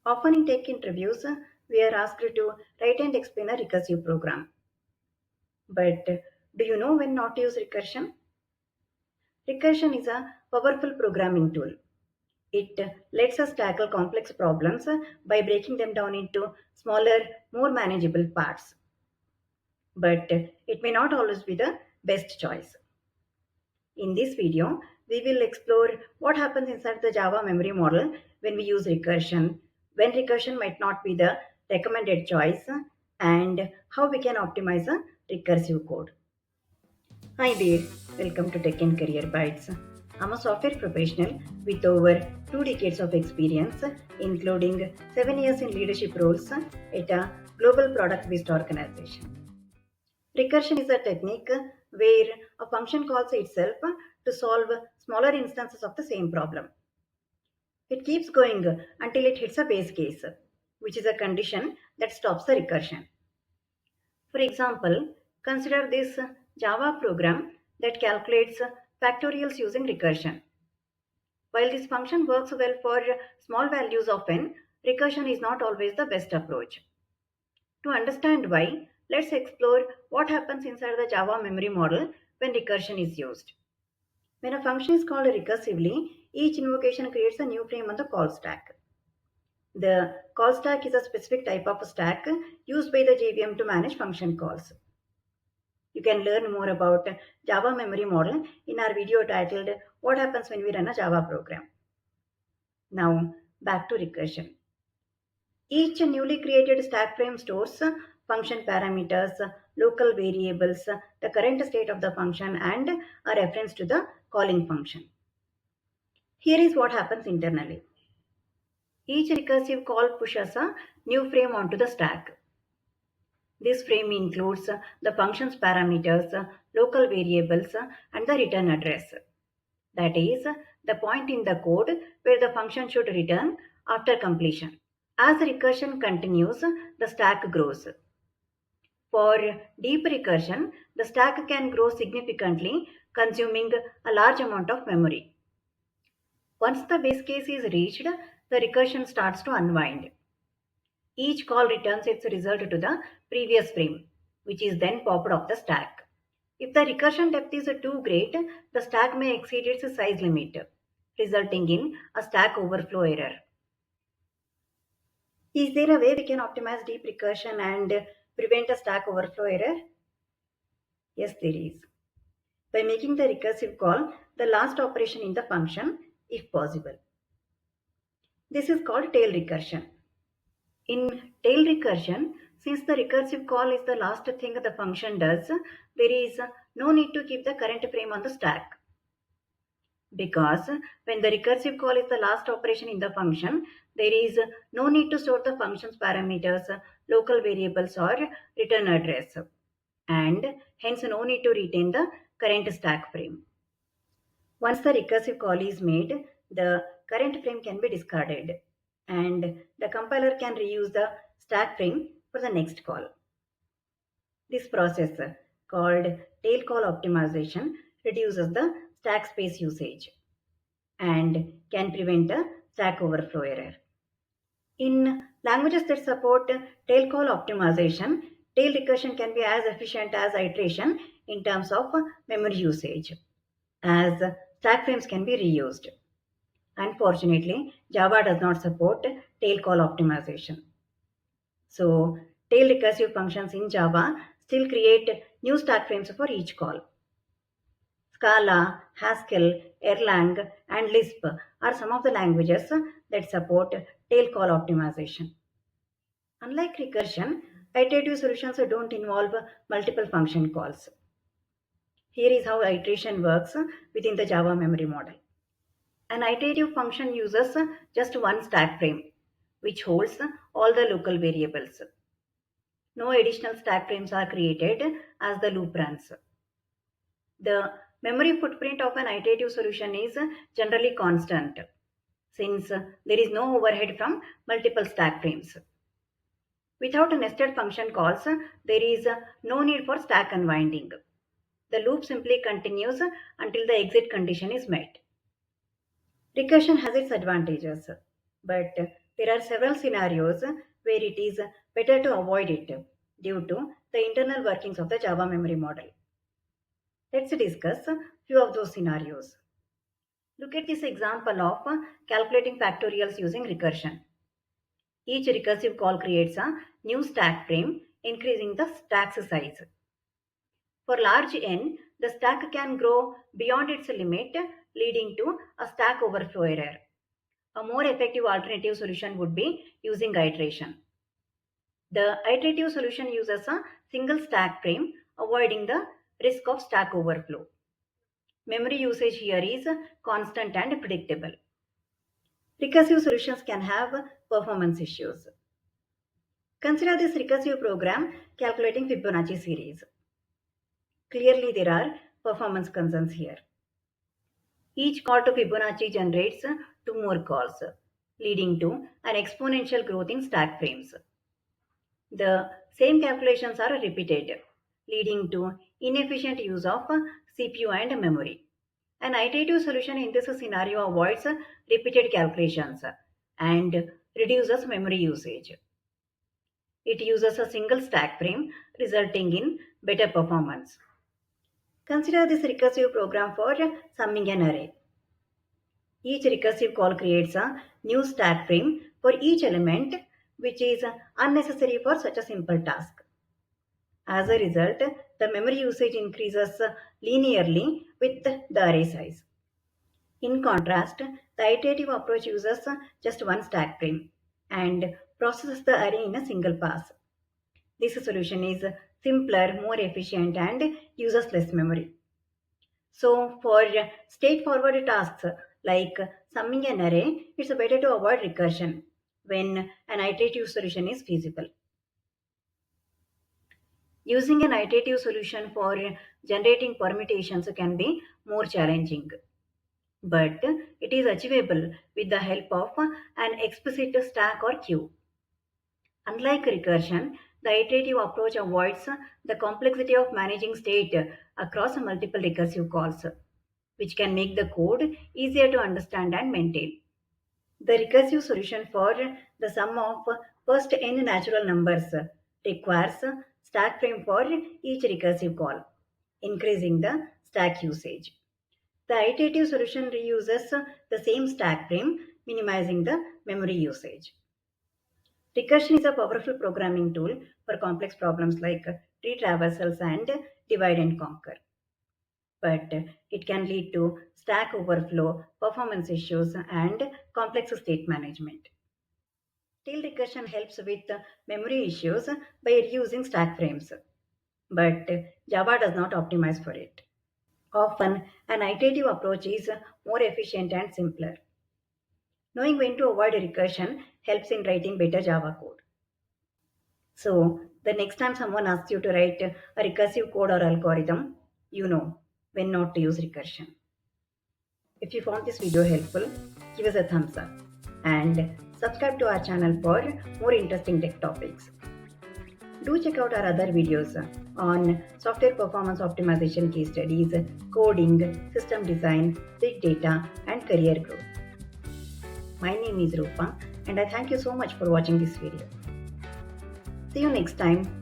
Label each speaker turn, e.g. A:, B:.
A: Often in tech interviews, we are asked to write and explain a recursive program. But do you know when not to use recursion? Recursion is a powerful programming tool. It lets us tackle complex problems by breaking them down into smaller, more manageable parts. But it may not always be the best choice. In this video, we will explore what happens inside the Java memory model when we use recursion, when recursion might not be the recommended choice, and how we can optimize a recursive code. Hi there, welcome to Tech and Career Bytes. I'm a software professional with over 2 decades of experience, including 7 years in leadership roles at a global product based organization. Recursion is a technique where a function calls itself to solve smaller instances of the same problem. It keeps going until it hits a base case, which is a condition that stops the recursion. For example, consider this Java program that calculates factorials using recursion. While this function works well for small values of n, recursion is not always the best approach. To understand why, let's explore what happens inside the Java memory model when recursion is used. When a function is called recursively, each invocation creates a new frame on the call stack. The call stack is a specific type of stack used by the JVM to manage function calls. You can learn more about Java memory model in our video titled What Happens When We Run a Java Program. Now, back to recursion. Each newly created stack frame stores function parameters, local variables, the current state of the function, and a reference to the calling function. Here is what happens internally. Each recursive call pushes a new frame onto the stack. This frame includes the function's parameters, local variables, and the return address. That is, the point in the code where the function should return after completion. As recursion continues, the stack grows. For deep recursion, the stack can grow significantly, consuming a large amount of memory. Once the base case is reached, the recursion starts to unwind. Each call returns its result to the previous frame, which is then popped off the stack. If the recursion depth is too great, the stack may exceed its size limit, resulting in a stack overflow error. Is there a way we can optimize deep recursion and prevent a stack overflow error? Yes, there is. By making the recursive call the last operation in the function, if possible. This is called tail recursion. In tail recursion, since the recursive call is the last thing the function does, there is no need to keep the current frame on the stack. Because when the recursive call is the last operation in the function, there is no need to store the function's parameters, local variables, or return address, and hence no need to retain the current stack frame. Once the recursive call is made, the current frame can be discarded and the compiler can reuse the stack frame for the next call. This process, called tail call optimization, reduces the stack space usage and can prevent a stack overflow error. In languages that support tail call optimization, tail recursion can be as efficient as iteration in terms of memory usage, as stack frames can be reused. Unfortunately, Java does not support tail call optimization. So, tail recursive functions in Java still create new stack frames for each call. Scala, Haskell, Erlang, and Lisp are some of the languages that support tail call optimization. Unlike recursion, iterative solutions don't involve multiple function calls. Here is how iteration works within the Java memory model. An iterative function uses just one stack frame, which holds all the local variables. No additional stack frames are created as the loop runs. The memory footprint of an iterative solution is generally constant, since there is no overhead from multiple stack frames. Without nested function calls, there is no need for stack unwinding. The loop simply continues until the exit condition is met. Recursion has its advantages, but There are several scenarios where it is better to avoid it due to the internal workings of the Java memory model. Let's discuss a few of those scenarios. Look at this example of calculating factorials using recursion. Each recursive call creates a new stack frame, increasing the stack's size. For large n, the stack can grow beyond its limit, leading to a stack overflow error. A more effective alternative solution would be using iteration. The iterative solution uses a single stack frame, avoiding the risk of stack overflow. Memory usage here is constant and predictable. Recursive solutions can have performance issues. Consider this recursive program calculating Fibonacci series. Clearly, there are performance concerns here. Each call to Fibonacci generates two more calls, leading to an exponential growth in stack frames. The same calculations are repeated, leading to inefficient use of CPU and memory. An iterative solution in this scenario avoids repeated calculations and reduces memory usage. It uses a single stack frame, resulting in better performance. Consider this recursive program for summing an array. Each recursive call creates a new stack frame for each element, which is unnecessary for such a simple task. As a result, the memory usage increases linearly with the array size. In contrast, the iterative approach uses just one stack frame and processes the array in a single pass. This solution is simpler, more efficient, and uses less memory. So, for straightforward tasks like summing an array, it's better to avoid recursion when an iterative solution is feasible. Using an iterative solution for generating permutations can be more challenging, but it is achievable with the help of an explicit stack or queue. Unlike recursion, the iterative approach avoids the complexity of managing state across multiple recursive calls, which can make the code easier to understand and maintain. The recursive solution for the sum of first n natural numbers requires a stack frame for each recursive call, increasing the stack usage. The iterative solution reuses the same stack frame, minimizing the memory usage. Recursion is a powerful programming tool for complex problems like tree traversals and divide and conquer. But it can lead to stack overflow, performance issues, and complex state management. Tail recursion helps with memory issues by reusing stack frames, but Java does not optimize for it. Often, an iterative approach is more efficient and simpler. Knowing when to avoid recursion helps in writing better Java code. So, the next time someone asks you to write a recursive code or algorithm, you know when not to use recursion. If you found this video helpful, give us a thumbs up and subscribe to our channel for more interesting tech topics. Do check out our other videos on software performance optimization case studies, coding, system design, big data, and career growth. My name is Rupa, and I thank you so much for watching this video. See you next time.